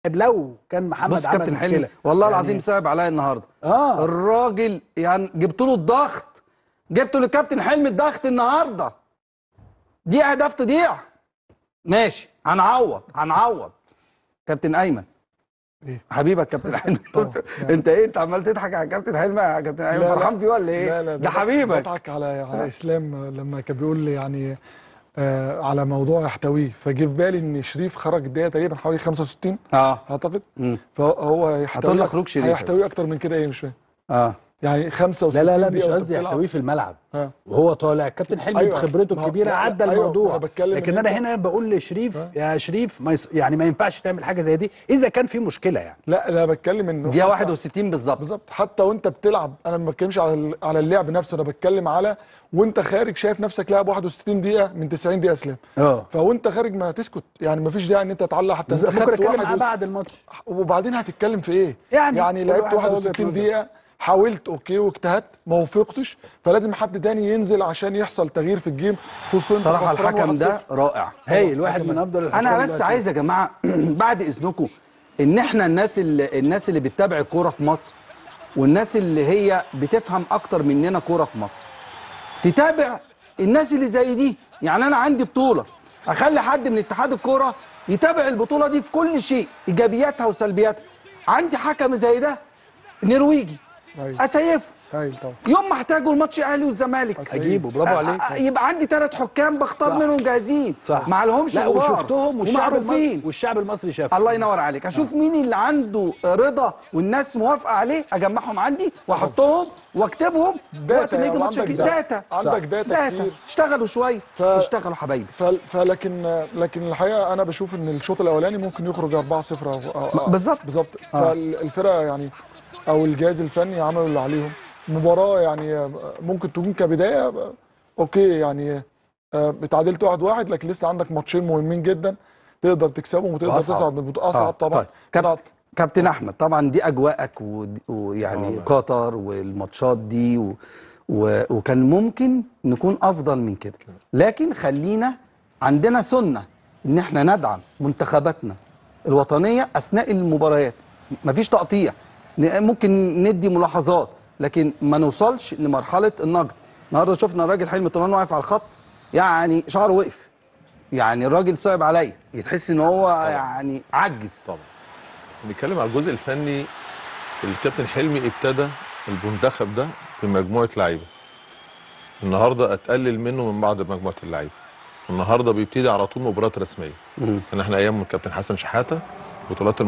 لو كان محمد بص عمل كابتن حلمي مشكلة والله العظيم صعب عليا النهارده. الراجل يعني جبت له الضغط، جبت للكابتن حلمي الضغط النهارده. دي اهداف تضيع. ماشي هنعوض. كابتن ايمن ايه حبيبك كابتن حلمي. انت ايه انت عمال تضحك على كابتن حلمي يا كابتن ايمن؟ فرحان فيه ولا ايه؟ لا ده حبيبك. بضحك على اسلام لما كان بيقول لي يعني على موضوع يحتويه، فجه في بالي ان شريف خرج الدقيقه تقريبا حوالي 65 اعتقد. فهو هيحتويه اكتر من كده. ايه مش فاهم. يعني 65 لا دقيقه مش قصدي يحتويه في الملعب وهو طالع. الكابتن حلمي أيوة. بخبرته الكبيره عدى الموضوع. لكن انا هنا بقول لشريف يا شريف يعني ما ينفعش تعمل حاجه زي دي اذا كان في مشكله يعني. لا انا بتكلم انه دقيقه 61 بالظبط. حتى وانت بتلعب، انا ما بتكلمش على اللعب نفسه، انا بتكلم على وانت خارج شايف نفسك لاعب 61 دقيقه من 90 دقيقه اسلام. فوانت خارج ما تسكت، يعني ما فيش داعي ان انت تعلق. حتى انت ممكن اتكلم معاه بعد الماتش وبعدين هتتكلم في ايه؟ يعني لعبت 61 دقيقه، حاولت اوكي واجتهدت ما وفقتش، فلازم حد تاني ينزل عشان يحصل تغيير في الجيم. خصوصا صراحه الحكم ده رائع، هايل، واحد من افضل الحكام. انا بس عايز يا جماعه بعد اذنكم ان احنا الناس اللي بتتابع الكوره في مصر والناس اللي هي بتفهم اكتر مننا كوره في مصر تتابع الناس اللي زي دي. يعني انا عندي بطوله، اخلي حد من اتحاد الكوره يتابع البطوله دي في كل شيء، ايجابياتها وسلبياتها. عندي حكم زي ده نرويجي اسيفه طبعا. يوم ما احتاجه الماتش اهلي والزمالك اجيبه. برافو عليك. يبقى عندي 3 حكام بختار منهم جاهزين، ما لهمش غبار وشفتهم ومعروفين والشعب المصري شافهم. الله ينور عليك. اشوف مين اللي عنده رضا والناس موافقه عليه، اجمعهم عندي واحطهم واكتبهم وقت ما يجي ماتش داتا. عندك داتا كتير. اشتغلوا شويه اشتغلوا حبايبي. لكن الحقيقه انا بشوف ان الشوط الاولاني ممكن يخرج 4-0 بالظبط. فالفرقه يعني او الجهاز الفني عملوا اللي عليهم. مباراه يعني ممكن تكون كبدايه اوكي، يعني اتعادلت 1-1، لكن لسه عندك ماتشين مهمين جدا تقدر تكسبهم وتقدر تصعد من البطوله. اصعب طبعا. طيب. كابتن احمد طبعا دي اجواءك ويعني قطر والماتشات دي وكان ممكن نكون افضل من كده، لكن خلينا عندنا سنه ان احنا ندعم منتخباتنا الوطنيه اثناء المباريات. مفيش تقطيع، ممكن ندي ملاحظات لكن ما نوصلش لمرحله النقد. النهارده شفنا الراجل حلمي طولان واقف على الخط، يعني شعره وقف، يعني الراجل صعب عليا، يتحس ان هو يعني عجز. طبعا بنتكلم على الجزء الفني. الكابتن حلمي ابتدى المنتخب ده بمجموعه لعيبه، النهارده اتقلل منه من بعض مجموعه اللعيبه، النهارده بيبتدي على طول مباراه رسميه. كان احنا ايام الكابتن حسن شحاته بطولات